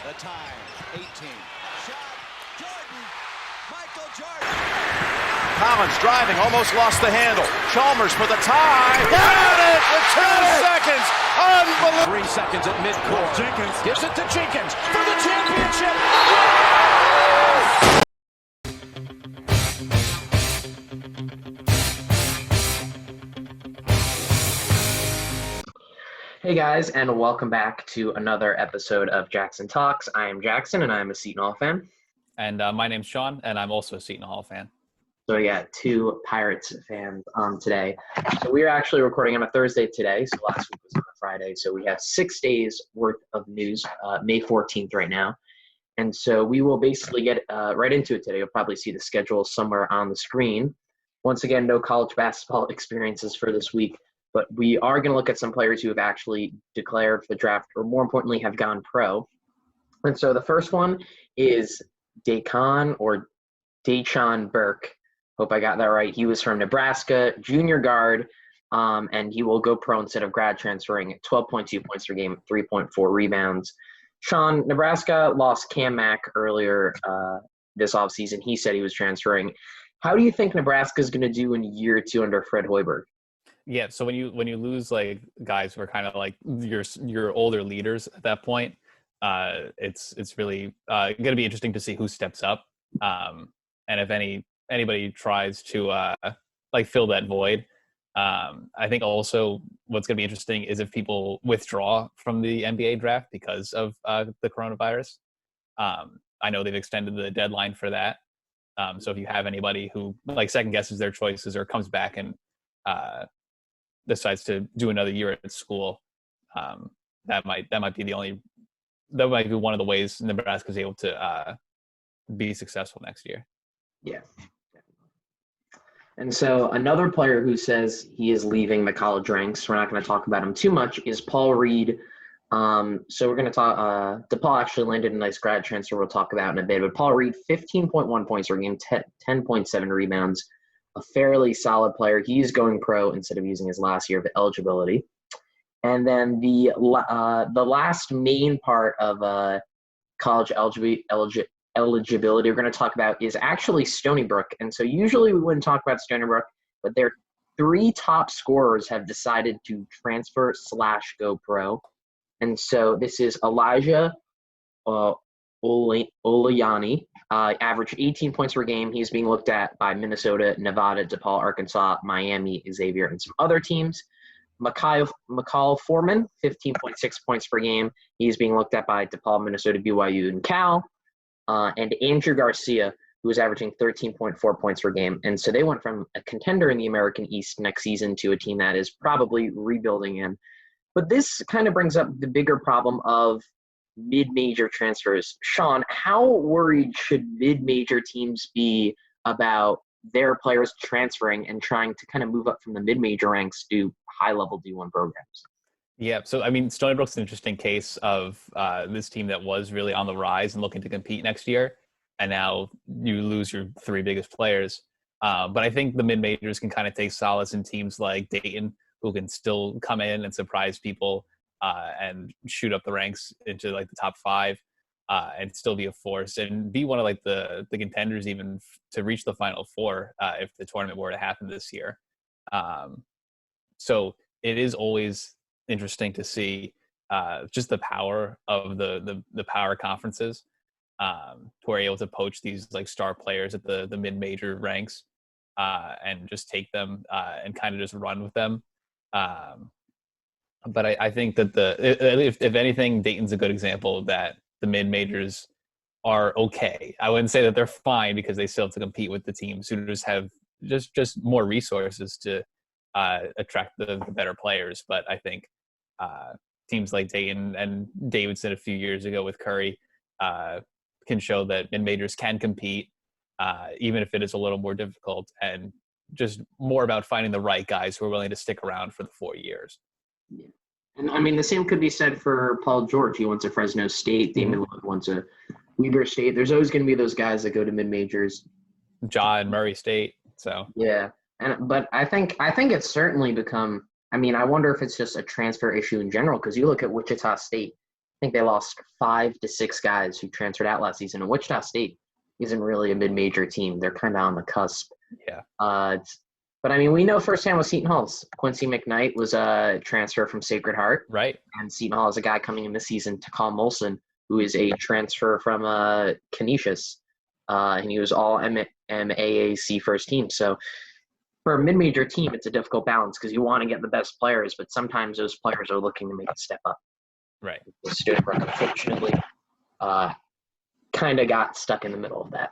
The time, 18. Shot, Jordan, Michael Jordan. Collins driving, almost lost the handle. Chalmers for the tie. Got it with 2 seconds. Unbelievable. 3 seconds at midcourt. Jenkins Gives it to Jenkins for the championship. Hey guys, and welcome back to another episode of Jackson Talks. I am Jackson, and I am a Seton Hall fan. And my name's Sean, and I'm also a Seton Hall fan. So we got two Pirates fans on today. So we are actually recording on a Thursday today. So last week was on a Friday. So we have 6 days worth of news, May 14th right now. And so we will basically get right into it today. You'll probably see the schedule somewhere on the screen. Once again, no college basketball experiences for this week. But we are going to look at some players who have actually declared for the draft, or more importantly, have gone pro. And so the first one is Daquan Burke. Hope I got that right. He was from Nebraska, junior guard, and he will go pro instead of grad transferring at 12.2 points per game, 3.4 rebounds. Sean, Nebraska lost Cam Mack earlier this offseason. He said he was transferring. How do you think Nebraska is going to do in year 2 under Fred Hoiberg? Yeah, so when you lose like guys who are kind of like your older leaders at that point, it's really going to be interesting to see who steps up, and if anybody tries to like fill that void. I think also what's going to be interesting is if people withdraw from the NBA draft because of the coronavirus. I know they've extended the deadline for that, so if you have anybody who like second guesses their choices or comes back and decides to do another year at school, that might be one of the ways Nebraska is able to be successful next year. Yeah. And so another player who says he is leaving the college ranks, we're not going to talk about him too much, is Paul Reed. So we're going to talk DePaul actually landed a nice grad transfer we'll talk about in a bit, but Paul Reed, 15.1 points per game, 10.7 rebounds, a fairly solid player. He's going pro instead of using his last year of eligibility. And then the last main part of college eligibility we're going to talk about is actually Stony Brook. And so usually we wouldn't talk about Stony Brook, but their 3 top scorers have decided to transfer / go pro. And so this is Elijah Olayani, averaged 18 points per game. He's being looked at by Minnesota, Nevada, DePaul, Arkansas, Miami, Xavier, and some other teams. McCall Foreman, 15.6 points per game. He's being looked at by DePaul, Minnesota, BYU, and Cal. And Andrew Garcia, who was averaging 13.4 points per game. And so they went from a contender in the American East next season to a team that is probably rebuilding in. But this kind of brings up the bigger problem of mid-major transfers. Sean, how worried should mid-major teams be about their players transferring and trying to kind of move up from the mid-major ranks to high-level D1 programs? Yeah, so I mean, Stony Brook's an interesting case of this team that was really on the rise and looking to compete next year, and now you lose your 3 biggest players. But I think the mid-majors can kind of take solace in teams like Dayton, who can still come in and surprise people and shoot up the ranks into like the top 5 and still be a force and be one of like the contenders even to reach the Final Four if the tournament were to happen this year. So it is always interesting to see just the power of the power conferences who are able to poach these like star players at the mid-major ranks and just take them and kind of just run with them. But I think that if anything, Dayton's a good example of that. The mid-majors are okay. I wouldn't say that they're fine because they still have to compete with the teams who just have just more resources to attract the better players. But I think teams like Dayton and Davidson a few years ago with Curry can show that mid-majors can compete, even if it is a little more difficult, and just more about finding the right guys who are willing to stick around for the 4 years. Yeah. And I mean, the same could be said for Paul George. He went to Fresno State. Damon Lillard went to Weber State. There's always going to be those guys that go to mid-majors. Ja and Murray State. So yeah, but I think it's certainly become. I mean, I wonder if it's just a transfer issue in general, because you look at Wichita State. think they lost 5 to 6 guys who transferred out last season. And Wichita State isn't really a mid-major team. They're kind of on the cusp. Yeah. But, I mean, we know firsthand with Seton Hall's. Quincy McKnight was a transfer from Sacred Heart. Right. And Seton Hall is a guy coming in this season, Takal Molson, who is a transfer from Canisius. And he was all MAAC first team. So for a mid-major team, it's a difficult balance because you want to get the best players, but sometimes those players are looking to make a step up. Right. Stony Brook, unfortunately, kind of got stuck in the middle of that.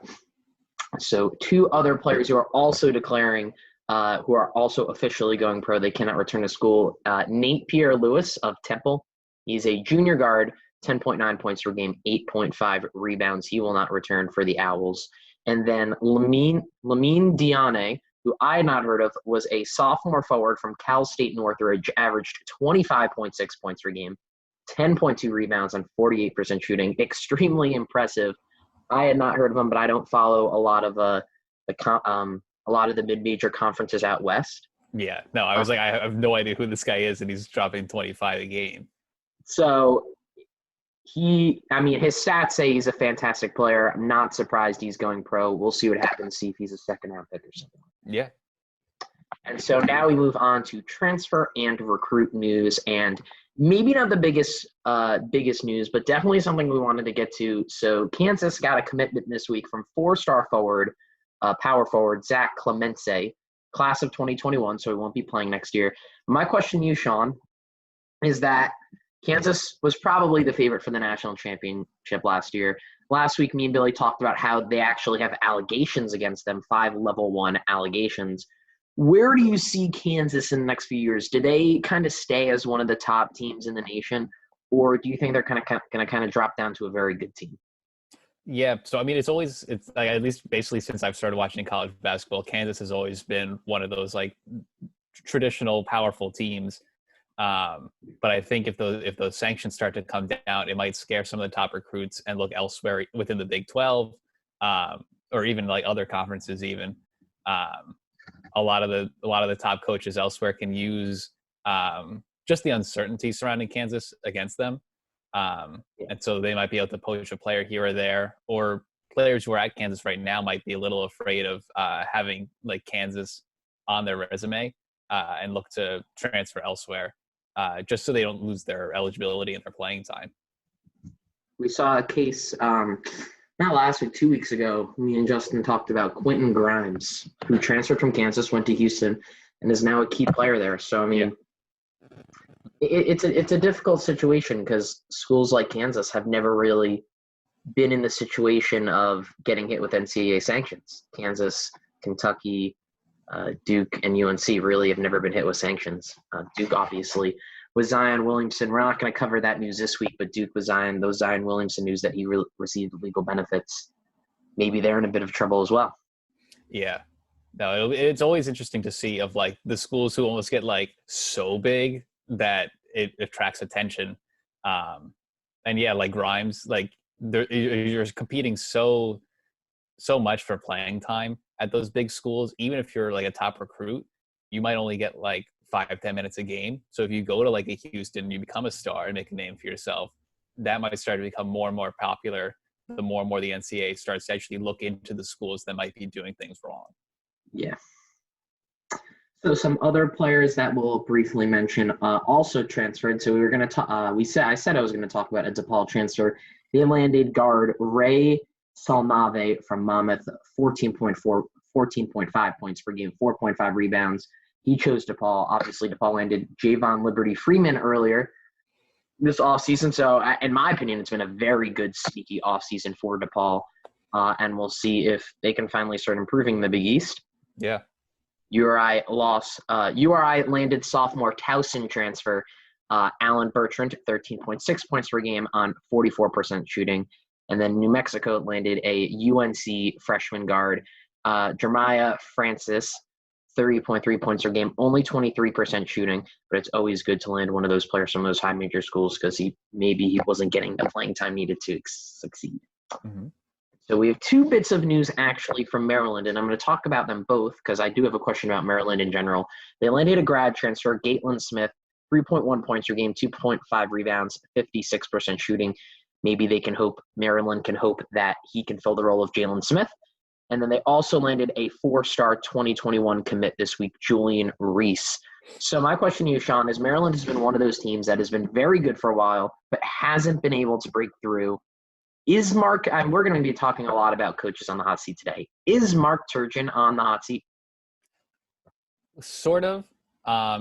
So 2 other players who are also declaring, who are also officially going pro, they cannot return to school. Nate Pierre-Louis of Temple. He's a junior guard, 10.9 points per game, 8.5 rebounds. He will not return for the Owls. And then Lamine Diane, who I had not heard of, was a sophomore forward from Cal State Northridge, averaged 25.6 points per game, 10.2 rebounds on 48% shooting. Extremely impressive. I had not heard of him, but I don't follow a lot of the mid-major conferences out west. Yeah. No, I was like, I have no idea who this guy is, and he's dropping 25 a game. So his stats say he's a fantastic player. I'm not surprised he's going pro. We'll see what happens, see if he's a second-round pick or something. Yeah. And so now we move on to transfer and recruit news, and maybe not the biggest news, but definitely something we wanted to get to. So Kansas got a commitment this week from 4-star forward, power forward, Zach Clemente, class of 2021, so he won't be playing next year. My question to you, Sean, is that Kansas was probably the favorite for the national championship last year. Last week, me and Billy talked about how they actually have allegations against them, 5 level 1 allegations. Where do you see Kansas in the next few years? Do they kind of stay as one of the top teams in the nation, or do you think they're going to drop down to a very good team? Yeah, so I mean, it's like, at least basically since I've started watching college basketball, Kansas has always been one of those like traditional powerful teams. But I think if those sanctions start to come down, it might scare some of the top recruits and look elsewhere within the Big 12, or even like other conferences. Even a lot of the top coaches elsewhere can use just the uncertainty surrounding Kansas against them. And so they might be able to poach a player here or there, or players who are at Kansas right now might be a little afraid of having like Kansas on their resume and look to transfer elsewhere, just so they don't lose their eligibility and their playing time. We saw a case, not last week, 2 weeks ago, me and Justin talked about Quentin Grimes, who transferred from Kansas, went to Houston, and is now a key player there. So, I mean, it's a difficult situation because schools like Kansas have never really been in the situation of getting hit with NCAA sanctions. Kansas, Kentucky, Duke, and UNC really have never been hit with sanctions. Duke, obviously, with Zion Williamson. We're not going to cover that news this week, but Duke with Zion Williamson news that he received legal benefits, maybe they're in a bit of trouble as well. Yeah. No, it's always interesting to see of like the schools who almost get like so big that it attracts attention. And yeah, like Grimes, like you're competing so much for playing time at those big schools. Even if you're like a top recruit, you might only get like 5-10 minutes a game. So if you go to like a Houston, you become a star and make a name for yourself, that might start to become more and more popular the more and more the NCAA starts to actually look into the schools that might be doing things wrong. Yeah. So some other players that we'll briefly mention also transferred. So we were going to talk. I said I was going to talk about a DePaul transfer. They landed guard Ray Salnave from Monmouth, 14.5 points per game, 4.5 rebounds. He chose DePaul. Obviously, DePaul landed Javon Liberty Freeman earlier this offseason. So, in my opinion, it's been a very good, sneaky offseason for DePaul. And we'll see if they can finally start improving the Big East. Yeah. URI landed sophomore Towson transfer Alan Bertrand, 13.6 points per game on 44% shooting. And then New Mexico landed a UNC freshman guard, Jeremiah Francis, 30.3 points per game, only 23% shooting, but it's always good to land one of those players from those high major schools because he wasn't getting the playing time needed to succeed. Mm-hmm. So we have 2 bits of news actually from Maryland, and I'm going to talk about them both because I do have a question about Maryland in general. They landed a grad transfer, Gatelyn Smith, 3.1 points per game, 2.5 rebounds, 56% shooting. Maybe Maryland can hope that he can fill the role of Jalen Smith. And then they also landed a 4-star 2021 commit this week, Julian Reese. So my question to you, Sean, is Maryland has been one of those teams that has been very good for a while, but hasn't been able to break through. Is Mark, and we're going to be talking a lot about coaches on the hot seat today. Is Mark Turgeon on the hot seat? Sort of.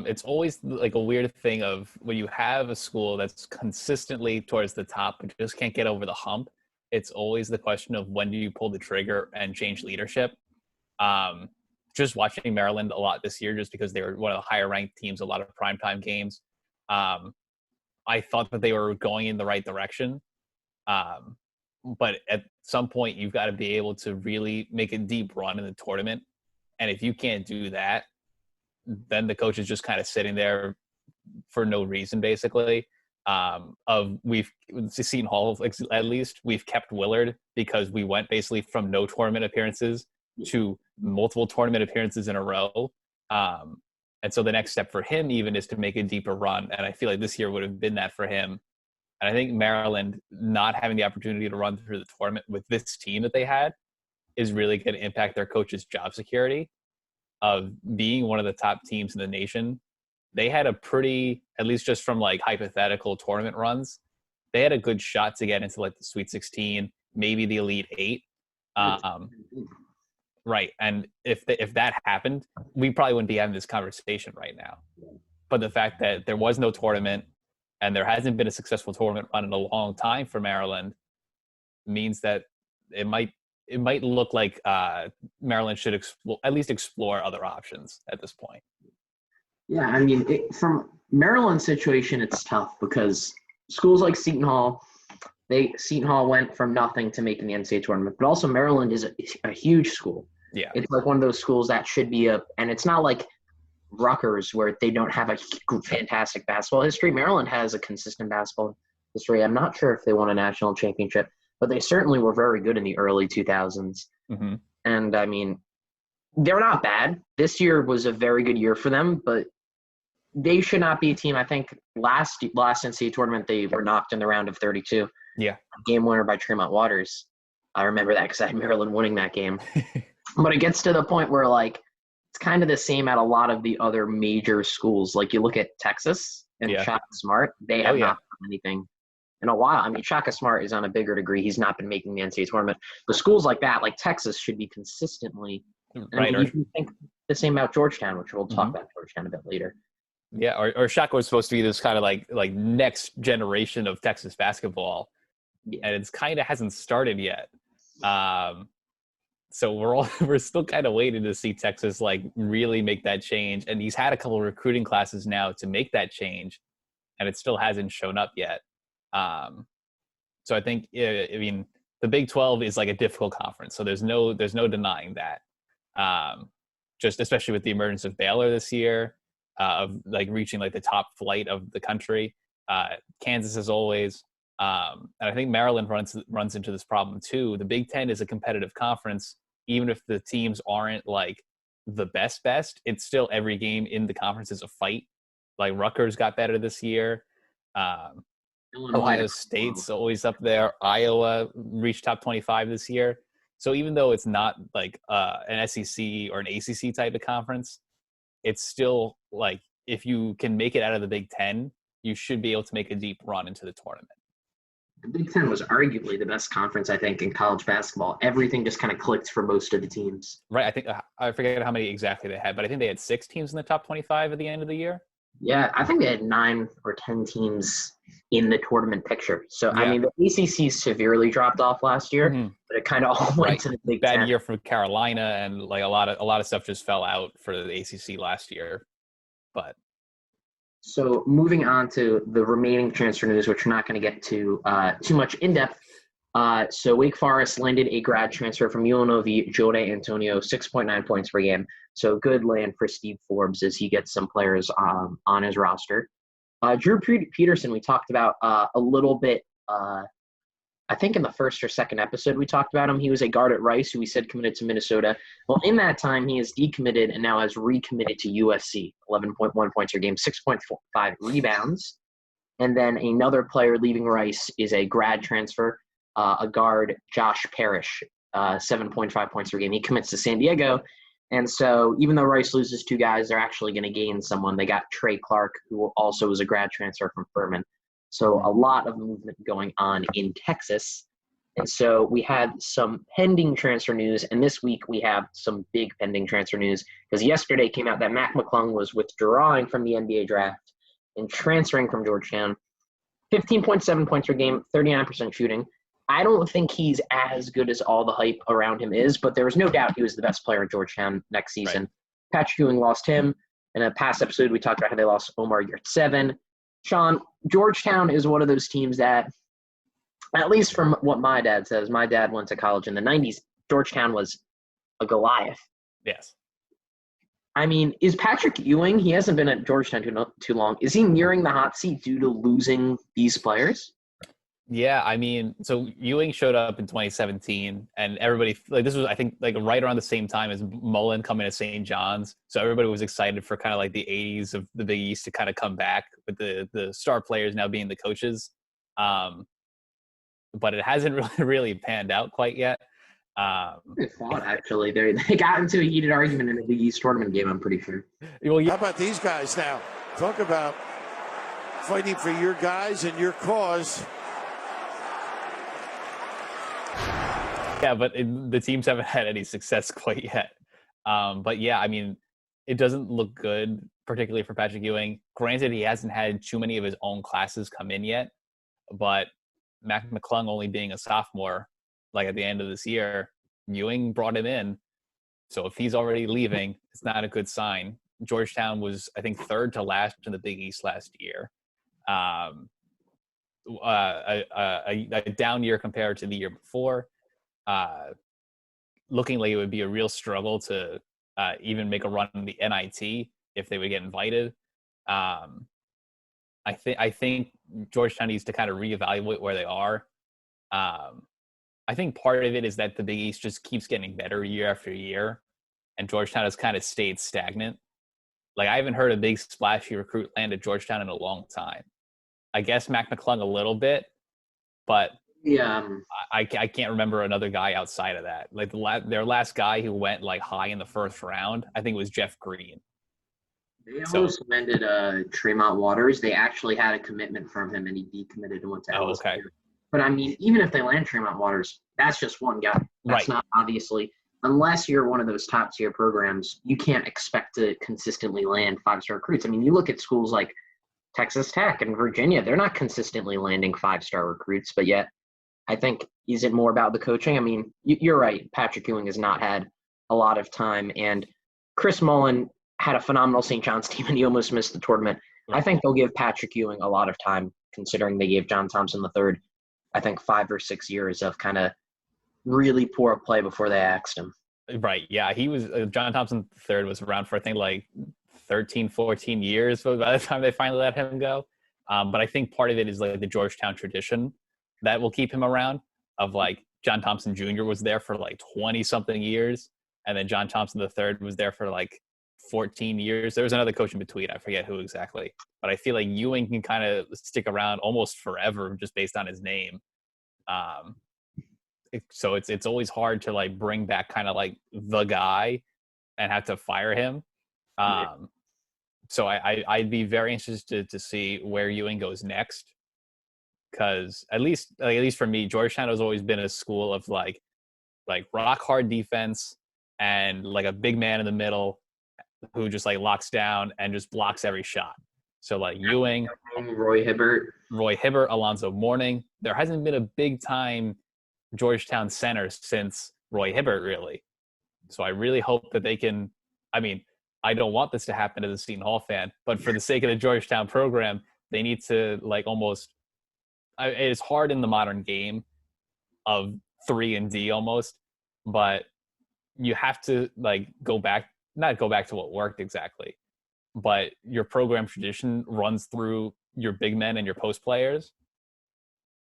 It's always like a weird thing of when you have a school that's consistently towards the top but just can't get over the hump. It's always the question of when do you pull the trigger and change leadership. Just watching Maryland a lot this year, just because they were one of the higher ranked teams, a lot of primetime games. I thought that they were going in the right direction. But at some point, you've got to be able to really make a deep run in the tournament. And if you can't do that, then the coach is just kind of sitting there for no reason, basically. We've Seton Hall, at least, we've kept Willard because we went basically from no tournament appearances to multiple tournament appearances in a row. And so the next step for him even is to make a deeper run. And I feel like this year would have been that for him. And I think Maryland not having the opportunity to run through the tournament with this team that they had is really going to impact their coach's job security of being one of the top teams in the nation. They had a pretty, at least just from like hypothetical tournament runs, they had a good shot to get into like the Sweet 16, maybe the Elite 8. Right. And if that happened, we probably wouldn't be having this conversation right now. But the fact that there was no tournament and there hasn't been a successful tournament run in a long time for Maryland means that it might look like Maryland should at least explore other options at this point. Yeah, I mean, from Maryland's situation, it's tough because schools like Seton Hall went from nothing to making the NCAA tournament, but also Maryland is a huge school. Yeah, it's like one of those schools that should be and it's not like Rutgers where they don't have a fantastic basketball history. Maryland has a consistent basketball history. I'm not sure if they won a national championship, but they certainly were very good in the early 2000s. Mm-hmm. And I mean, they're not bad. This year was a very good year for them, but they should not be a team. I think last NCAA tournament, they were knocked in the round of 32. Yeah. Game winner by Tremont Waters. I remember that because I had Maryland winning that game. But it gets to the point where, like, it's kind of the same at a lot of the other major schools. Like, you look at Texas and Shaka Smart. They have not done anything in a while. I mean, Shaka Smart is on a bigger degree. He's not been making the NCAA tournament. But schools like that, like Texas, should be consistently right. You can think the same about Georgetown, which we'll talk about Georgetown a bit later. Yeah, or Shaka was supposed to be this kind of like next generation of Texas basketball, and it's kind of hasn't started yet. So we're still kind of waiting to see Texas like really make that change, and he's had a couple of recruiting classes now to make that change, and it still hasn't shown up yet. So I think I mean the Big 12 is like a difficult conference, so there's no denying that. Just especially with the emergence of Baylor this year. Of like reaching like the top flight of the country, Kansas as always, and I think Maryland runs into this problem too. The Big 10 is a competitive conference, even if the teams aren't like the best. It's still every game in the conference is a fight. Like Rutgers got better this year. Ohio State's always up there. Iowa reached top 25 this year. So even though it's not like an SEC or an ACC type of conference, it's still like if you can make it out of the Big 10, you should be able to make a deep run into the tournament. The Big 10 was arguably the best conference, I think, in college basketball. Everything just kind of clicked for most of the teams. Right. I think I forget how many exactly they had, but I think they had 6 teams in the top 25 at the end of the year. Yeah, I think they had 9 or 10 teams in the tournament picture. So, I mean, the ACC severely dropped off last year, but it kind of all went to the Big 10. Bad year for Carolina, and like a lot of stuff just fell out for the ACC last year. But so moving on to the remaining transfer news, which we're not going to get to too much in depth. So Wake Forest landed a grad transfer from UNLV, Jode Antonio, 6.9 points per game. So good land for Steve Forbes as he gets some players on his roster. Drew Peterson, we talked about a little bit I think in the first or second episode we talked about him. He was a guard at Rice who we said committed to Minnesota. Well, in that time, he has decommitted and now has recommitted to USC. 11.1 points per game, 6.5 rebounds. And then another player leaving Rice is a grad transfer, a guard, Josh Parrish, 7.5 points per game. He commits to San Diego. And so even though Rice loses two guys, they're actually going to gain someone. They got Trey Clark, who also was a grad transfer from Furman. So a lot of movement going on in Texas. And so we had some pending transfer news, and this week we have some big pending transfer news because yesterday came out that Mac McClung was withdrawing from the NBA draft and transferring from Georgetown. 15.7 points per game, 39% shooting. I don't think he's as good as all the hype around him is, but there was no doubt he was the best player at Georgetown next season. Right. Patrick Ewing lost him. In a past episode, we talked about how they lost Omar Yurtseven. Sean, Georgetown is one of those teams that, at least from what my dad says, my dad went to college in the 90s, Georgetown was a Goliath. Yes. I mean, is Patrick Ewing, he hasn't been at Georgetown too long, is he nearing the hot seat due to losing these players? Yeah, I mean, so Ewing showed up in 2017, and everybody, like, this was, I think, like, right around the same time as Mullen coming to St. John's. So everybody was excited for kind of like the 80s of the Big East to kind of come back with the star players now being the coaches. But it hasn't really panned out quite yet. They fought, actually. They got into a heated argument in the Big East tournament game, I'm pretty sure. Well, yeah. How about these guys now? Talk about fighting for your guys and your cause. Yeah, but the teams haven't had any success quite yet. But yeah, I mean, it doesn't look good, particularly for Patrick Ewing. Granted, he hasn't had too many of his own classes come in yet, but Mac McClung only being a sophomore, like at the end of this year, Ewing brought him in. So if he's already leaving, it's not a good sign. Georgetown was, I think, third to last in the Big East last year. A down year compared to the year before. Looking like it would be a real struggle to even make a run in the NIT if they would get invited. I think Georgetown needs to kind of reevaluate where they are. I think part of it is that the Big East just keeps getting better year after year, and Georgetown has kind of stayed stagnant. Like, I haven't heard a big splashy recruit land at Georgetown in a long time. I guess Mac McClung a little bit, but yeah, I can't remember another guy outside of that. Like their last guy who went like high in the first round, I think it was Jeff Green. They almost landed Tremont Waters. They actually had a commitment from him, and he decommitted and went to LSU. Okay. But I mean, even if they land Tremont Waters, that's just one guy. That's not obviously, unless you're one of those top tier programs, you can't expect to consistently land 5-star recruits. I mean, you look at schools like Texas Tech and Virginia, they're not consistently landing 5-star recruits, but yet I think, is it more about the coaching? I mean, you're right. Patrick Ewing has not had a lot of time, and Chris Mullen had a phenomenal St. John's team, and he almost missed the tournament. I think they'll give Patrick Ewing a lot of time, considering they gave John Thompson III, I think, 5 or 6 years of kind of really poor play before they axed him. Right. Yeah, he was John Thompson III was around for, I think, like 13, 14 years by the time they finally let him go. But I think part of it is like the Georgetown tradition that will keep him around, of like John Thompson Jr. was there for like 20 something years. And then John Thompson III was there for like 14 years. There was another coach in between. I forget who exactly, but I feel like Ewing can kind of stick around almost forever just based on his name. So it's always hard to like bring back kind of like the guy and have to fire him. So I'd be very interested to see where Ewing goes next. Because at least for me, Georgetown has always been a school of like rock hard defense and like a big man in the middle who just like locks down and just blocks every shot. So like Ewing, Roy Hibbert, Alonzo Mourning. There hasn't been a big time Georgetown center since Roy Hibbert, really. So I really hope that they can. I mean, I don't want this to happen as a Seton Hall fan, but for the sake of the Georgetown program, they need to like almost. It's hard in the modern game of 3-and-D almost, but you have to like not go back to what worked exactly, but your program tradition runs through your big men and your post players.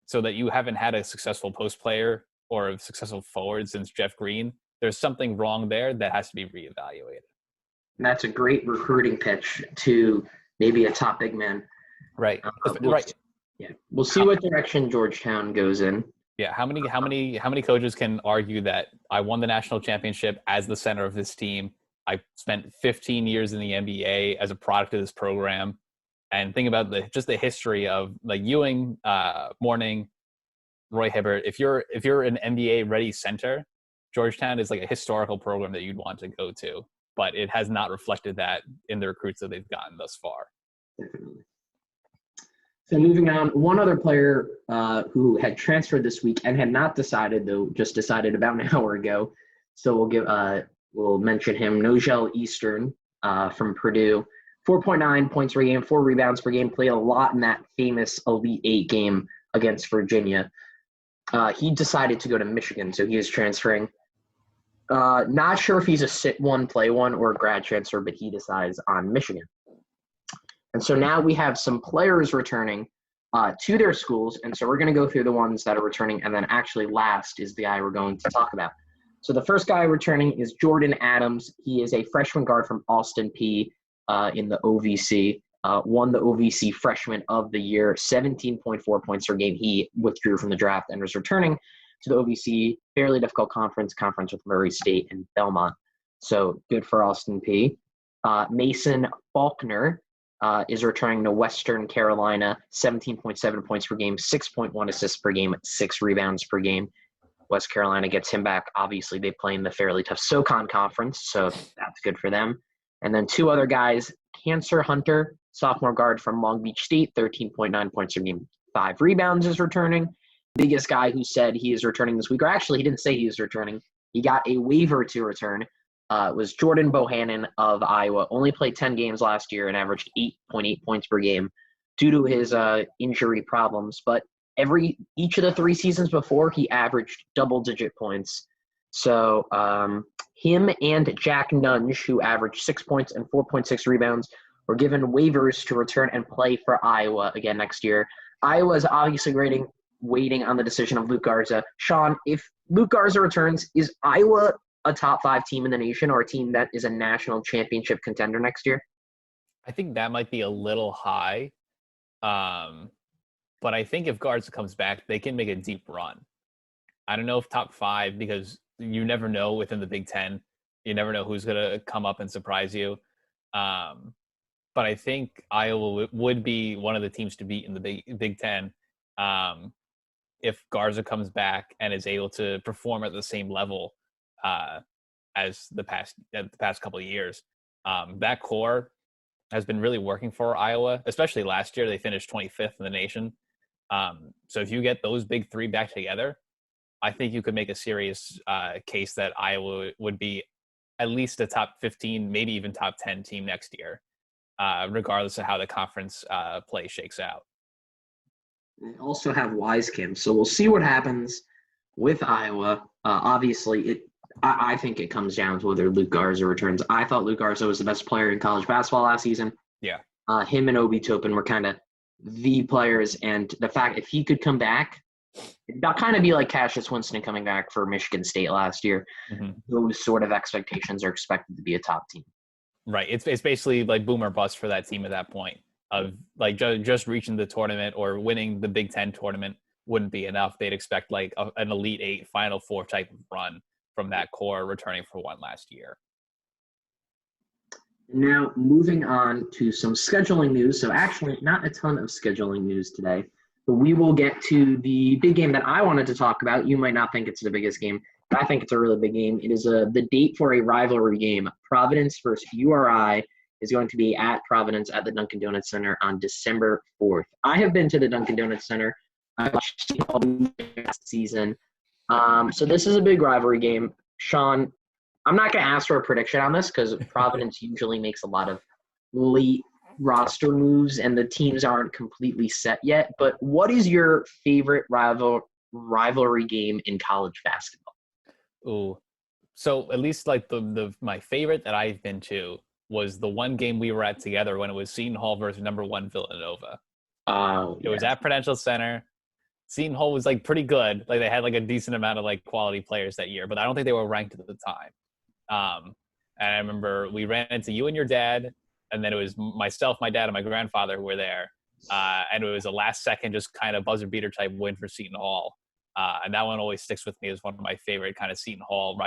so that you haven't had a successful post player or a successful forward since Jeff Green, there's something wrong there that has to be reevaluated. And that's a great recruiting pitch to maybe a top big man. Right. Right. Yeah, we'll see what direction Georgetown goes in. Yeah, how many coaches can argue that I won the national championship as the center of this team? I spent 15 years in the NBA as a product of this program, and think about the history of like Ewing, Mourning, Roy Hibbert. If you're an NBA ready center, Georgetown is like a historical program that you'd want to go to, but it has not reflected that in the recruits that they've gotten thus far. Definitely. So moving on, one other player who had transferred this week and had not decided, though, just decided about an hour ago. So we'll mention him, Nogel Eastern from Purdue. 4.9 points per game, 4 rebounds per game, played a lot in that famous Elite Eight game against Virginia. He decided to go to Michigan, so he is transferring. Not sure if he's a sit one, play one, or a grad transfer, but he decides on Michigan. And so now we have some players returning to their schools, and so we're going to go through the ones that are returning, and then actually last is the guy we're going to talk about. So the first guy returning is Jordan Adams. He is a freshman guard from Austin Peay in the OVC. Won the OVC Freshman of the Year, 17.4 points per game. He withdrew from the draft and was returning to the OVC. Fairly difficult conference with Murray State and Belmont. So good for Austin Peay. Mason Faulkner is returning to Western Carolina, 17.7 points per game, 6.1 assists per game, 6 rebounds per game. West Carolina gets him back. Obviously, they play in the fairly tough SoCon Conference, so that's good for them. And then 2 other guys, Cancer Hunter, sophomore guard from Long Beach State, 13.9 points per game, 5 rebounds, is returning. Biggest guy who said he is returning this week, or actually he didn't say he was returning. He got a waiver to return. Was Jordan Bohannon of Iowa. Only played 10 games last year and averaged 8.8 points per game due to his injury problems. But each of the 3 seasons before, he averaged double-digit points. So him and Jack Nunge, who averaged 6 points and 4.6 rebounds, were given waivers to return and play for Iowa again next year. Iowa is obviously waiting on the decision of Luke Garza. Sean, if Luke Garza returns, is Iowa a top 5 team in the nation or a team that is a national championship contender next year? I think that might be a little high. But I think if Garza comes back, they can make a deep run. I don't know if top 5, because you never know within the Big Ten. You never know who's going to come up and surprise you. But I think Iowa would be one of the teams to beat in the Big Ten if Garza comes back and is able to perform at the same level as the past couple of years. That core has been really working for Iowa, especially last year. They finished 25th in the nation. So if you get those big 3 back together, I think you could make a serious case that Iowa would be at least a top 15, maybe even top 10 team next year, regardless of how the conference play shakes out. They also have Wisekim, so we'll see what happens with Iowa. Obviously, I think it comes down to whether Luke Garza returns. I thought Luke Garza was the best player in college basketball last season. Yeah. Him and Obi Toppin were kind of the players, and the fact if he could come back, it'd kind of be like Cassius Winston coming back for Michigan State last year. Mm-hmm. Those sort of expectations are expected to be a top team. Right. It's basically like boom or bust for that team at that point. Of like just reaching the tournament or winning the Big Ten tournament wouldn't be enough. They'd expect like an Elite Eight, Final Four type of run from that core returning for one last year. Now, moving on to some scheduling news. So actually, not a ton of scheduling news today, but we will get to the big game that I wanted to talk about. You might not think it's the biggest game, but I think it's a really big game. It is the date for a rivalry game. Providence versus URI is going to be at Providence at the Dunkin' Donuts Center on December 4th. I have been to the Dunkin' Donuts Center. I watched it all last season. So this is a big rivalry game. Sean, I'm not going to ask for a prediction on this because Providence usually makes a lot of late roster moves and the teams aren't completely set yet. But what is your favorite rivalry game in college basketball? Ooh, so at least like my favorite that I've been to was the one game we were at together when it was Seton Hall versus number 1 Villanova. Oh, it was at Prudential Center. Seton Hall was like pretty good. Like they had like a decent amount of like quality players that year, but I don't think they were ranked at the time. And I remember we ran into you and your dad, and then it was myself, my dad, and my grandfather who were there. And it was a last second, just kind of buzzer beater type win for Seton Hall. And that one always sticks with me as one of my favorite kind of Seton Hall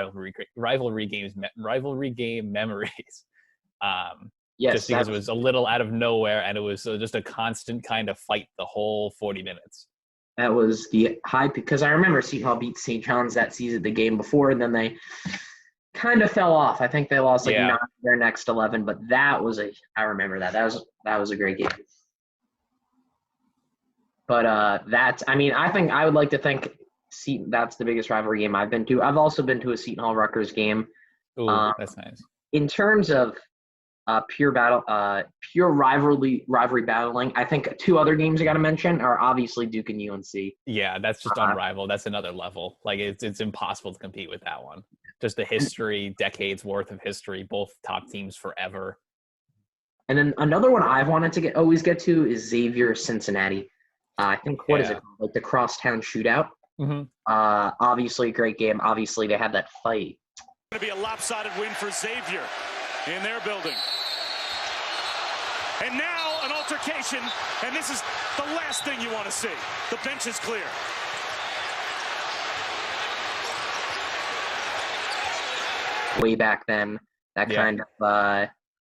rivalry game memories. Yes, just because it was a little out of nowhere, and it was just a constant kind of fight the whole 40 minutes. that was the high because I remember Seton Hall beat St. John's that season, the game before, and then they kind of fell off. I think they lost like 9 of their next 11, but I remember that. That was a great game. But I think I would like to think that's the biggest rivalry game I've been to. I've also been to a Seton Hall Rutgers game. Ooh, that's nice. In terms of pure rivalry battling, I think 2 other games I got to mention are obviously Duke and UNC. Yeah, that's just unrivaled. That's another level. Like it's impossible to compete with that one. Just the history, decades worth of history, both top teams forever. And then another one I've wanted to always get to is Xavier Cincinnati. I think what is it called? Like the crosstown shootout. Mm-hmm. Obviously a great game. Obviously they had that fight. Going to be a lopsided win for Xavier in their building. And now an altercation, and this is the last thing you want to see. The bench is clear. Way back then, that kind of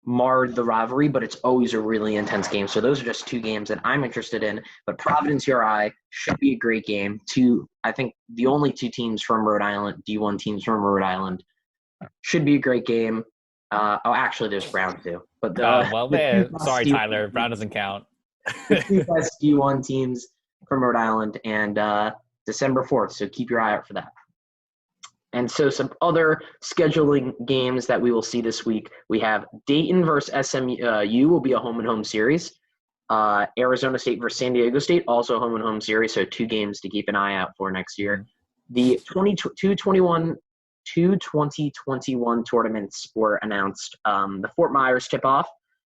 marred the rivalry, but it's always a really intense game. So those are just 2 games that I'm interested in. But Providence URI should be a great game. I think the only 2 teams from Rhode Island, D1 teams from Rhode Island, should be a great game. Actually, there's Brown too. But sorry, Tyler, Brown doesn't count. The 2 best D1 teams from Rhode Island, and December 4th. So keep your eye out for that. And so some other scheduling games that we will see this week. We have Dayton versus SMU will be a home-and-home series. Arizona State versus San Diego State, also a home-and-home series. So 2 games to keep an eye out for next year. The 2021 tournaments were announced. The Fort Myers tip-off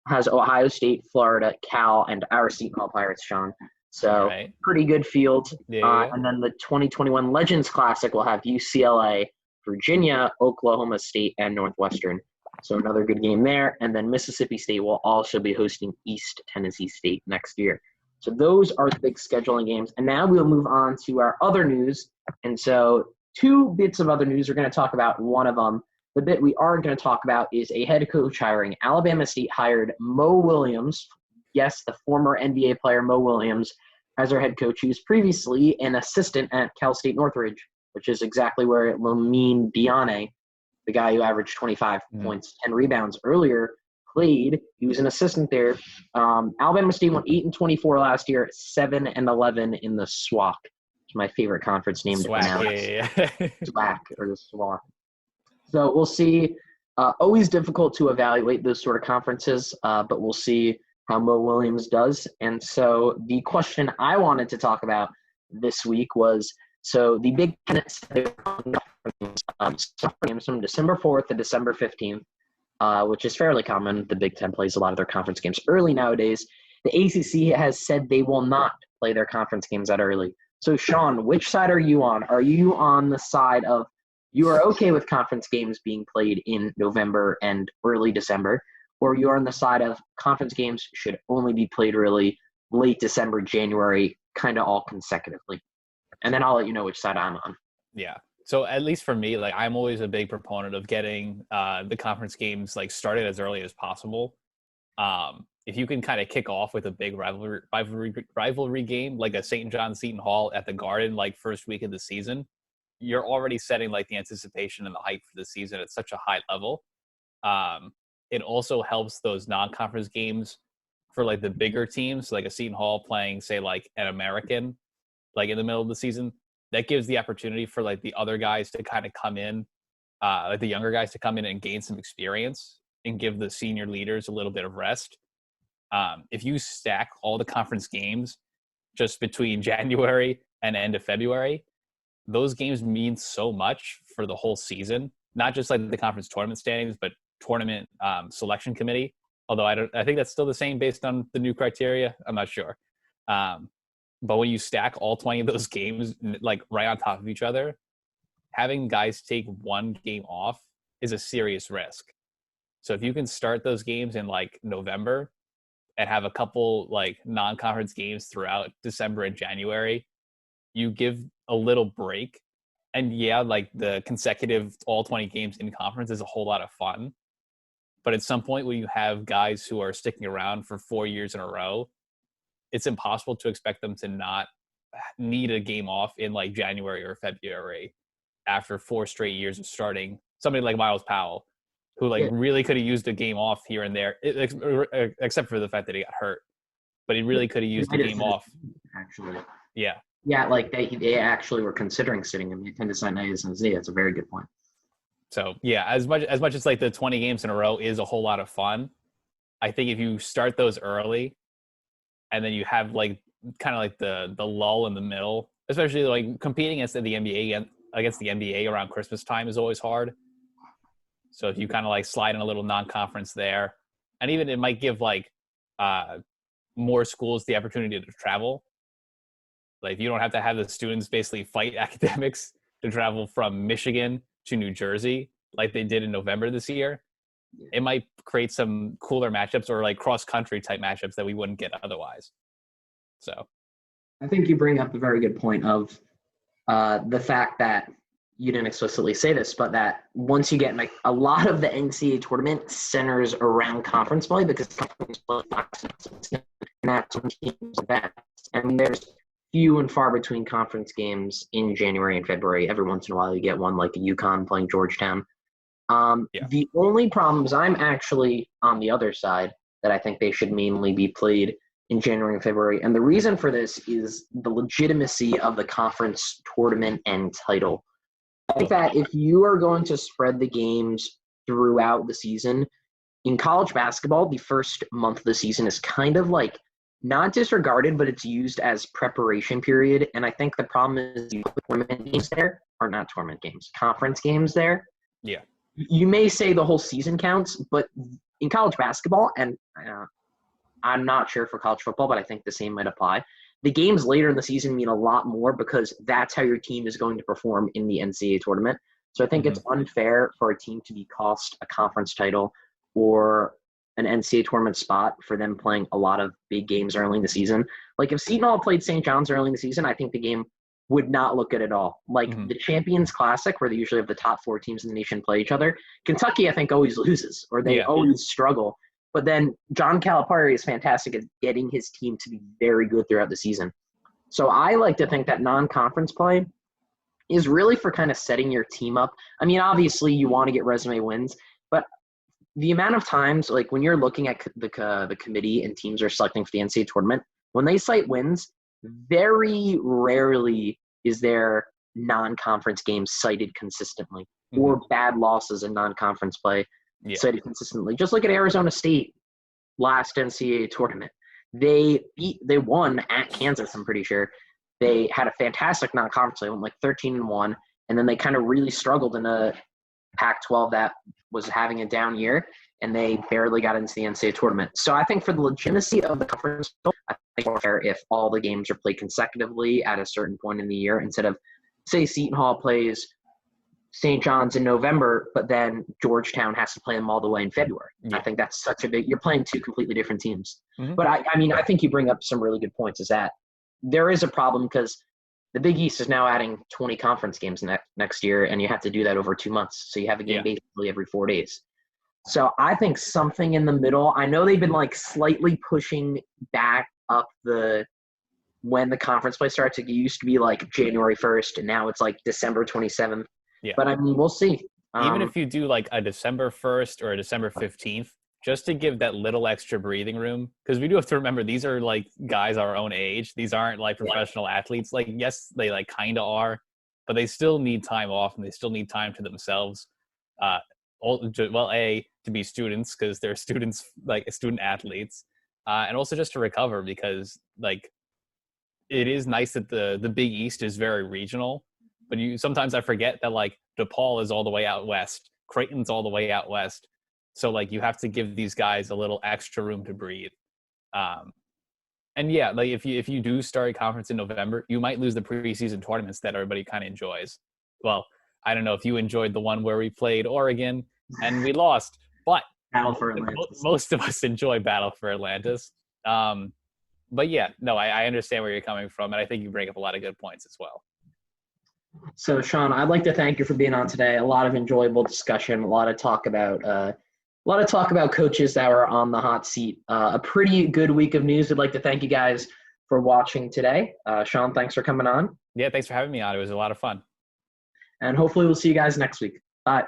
has Ohio State, Florida, Cal, and our Seton Hall Pirates, Sean. So pretty good field. And then the 2021 Legends Classic will have UCLA, Virginia, Oklahoma State, and Northwestern. So another good game there. And then Mississippi State will also be hosting East Tennessee State next year. So those are the big scheduling games. And now we'll move on to our other news. And so 2 bits of other news. We're going to talk about one of them. The bit we aren't going to talk about is a head coach hiring. Alabama State hired Mo Williams. Yes, the former NBA player Mo Williams as their head coach. He was previously an assistant at Cal State Northridge, which is exactly where Lamine Diane, the guy who averaged 25 points, 10 rebounds earlier, played. He was an assistant there. Alabama State went 8-24 last year, 7-11 in the SWAC. It's my favorite conference name to pronounce. SWAC or the SWAC. So we'll see. Always difficult to evaluate those sort of conferences, but we'll see how Mo Williams does. And so the question I wanted to talk about this week was, so the Big Ten from December 4th to December 15th, which is fairly common. The Big Ten plays a lot of their conference games early nowadays. The ACC has said they will not play their conference games that early. So, Sean, which side are you on? Are you on the side of you are okay with conference games being played in November and early December, or you're on the side of conference games should only be played really late December, January, kind of all consecutively? And then I'll let you know which side I'm on. Yeah. So at least for me, like I'm always a big proponent of getting the conference games like started as early as possible. If you can kind of kick off with a big rivalry game, like a St. John Seton Hall at the Garden, like first week of the season, you're already setting like the anticipation and the hype for the season at such a high level. It also helps those non-conference games for like the bigger teams, like a Seton Hall playing, say, like an American, like in the middle of the season. That gives the opportunity for like the other guys to kind of come in, like the younger guys to come in and gain some experience and give the senior leaders a little bit of rest. If you stack all the conference games just between January and end of February, those games mean so much for the whole season, not just like the conference tournament standings, but tournament selection committee. Although I think that's still the same based on the new criteria. I'm not sure. But when you stack all 20 of those games like right on top of each other, having guys take one game off is a serious risk. So if you can start those games in like November and have a couple like non-conference games throughout December and January, you give a little break. And yeah, like the consecutive all 20 games in conference is a whole lot of fun. But at some point when you have guys who are sticking around for 4 years in a row, it's impossible to expect them to not need a game off in like January or February after 4 straight years of starting somebody like Miles Powell, who like really could have used a game off here and there, except for the fact that he got hurt. But he really could have used a game off. Actually. Yeah. Yeah, like they actually were considering sitting him. He attended St. That's a very good point. So yeah, as much as like the 20 games in a row is a whole lot of fun, I think if you start those early and then you have like kind of like the lull in the middle, especially like competing against the NBA around Christmas time is always hard. So if you kind of like slide in a little non-conference there, and even it might give like more schools the opportunity to travel. Like you don't have to have the students basically fight academics to travel from Michigan to New Jersey like they did in November this year. It might create some cooler matchups or like cross-country type matchups that we wouldn't get otherwise. So I think you bring up a very good point of the fact that you didn't explicitly say this, but that once you get like a lot of the NCAA tournament centers around conference play because conference play and that's when teams are best. And there's few and far between conference games in January and February. Every once in a while you get one like UConn playing Georgetown. The only problem is I'm actually on the other side that I think they should mainly be played in January and February. And the reason for this is the legitimacy of the conference tournament and title. I think that if you are going to spread the games throughout the season, in college basketball, the first month of the season is kind of like not disregarded, but it's used as preparation period. And I think the problem is you put tournament games there, or not tournament games, conference games there. Yeah. You may say the whole season counts, but in college basketball, and I'm not sure for college football, but I think the same might apply. The games later in the season mean a lot more because that's how your team is going to perform in the NCAA tournament. So I think it's unfair for a team to be cost a conference title or an NCAA tournament spot for them playing a lot of big games early in the season. Like if Seton Hall played St. John's early in the season, I think the game would not look good at all. Like the Champions Classic, where they usually have the top 4 teams in the nation play each other, Kentucky, I think, always loses or they always struggle. But then John Calipari is fantastic at getting his team to be very good throughout the season. So I like to think that non-conference play is really for kind of setting your team up. I mean, obviously you want to get resume wins, but the amount of times, like when you're looking at the committee and teams are selecting for the NCAA tournament, when they cite wins, very rarely is there non-conference games cited consistently or bad losses in non-conference play cited consistently. Just look at Arizona State last NCAA tournament. They won at Kansas, I'm pretty sure. They had a fantastic non-conference. They went like 13-1, and then they kind of really struggled in a Pac-12 that was having a down year, and they barely got into the NCAA tournament. So I think for the legitimacy of the conference, I think it's more fair if all the games are played consecutively at a certain point in the year instead of, say, Seton Hall plays St. John's in November, but then Georgetown has to play them all the way in February. I think that's such a big – you're playing 2 completely different teams. But, I mean, I think you bring up some really good points is that there is a problem because the Big East is now adding 20 conference games next year, and you have to do that over 2 months. So you have a game basically every 4 days. So I think something in the middle – I know they've been like slightly pushing back up when the conference play starts. It used to be like January 1st, and now it's like December 27th. Yeah. But I mean, we'll see. Even if you do like a December 1st or a December 15th, just to give that little extra breathing room, because we do have to remember these are like guys our own age. These aren't like professional athletes. Like, yes, they like kind of are, but they still need time off and they still need time to themselves. To be students because they're students, like student athletes, and also just to recover because like it is nice that the Big East is very regional. But sometimes I forget that like DePaul is all the way out west, Creighton's all the way out west. So like you have to give these guys a little extra room to breathe. And yeah, like if you do start a conference in November, you might lose the preseason tournaments that everybody kind of enjoys. Well, I don't know if you enjoyed the one where we played Oregon and we lost, but Battle for Atlantis. most of us enjoy Battle for Atlantis. But yeah, no, I understand where you're coming from, and I think you bring up a lot of good points as well. So, Sean, I'd like to thank you for being on today. A lot of enjoyable discussion, a lot of talk about coaches that were on the hot seat. A pretty good week of news. I'd like to thank you guys for watching today. Sean, thanks for coming on. Yeah, thanks for having me on. It was a lot of fun. And hopefully we'll see you guys next week. Bye.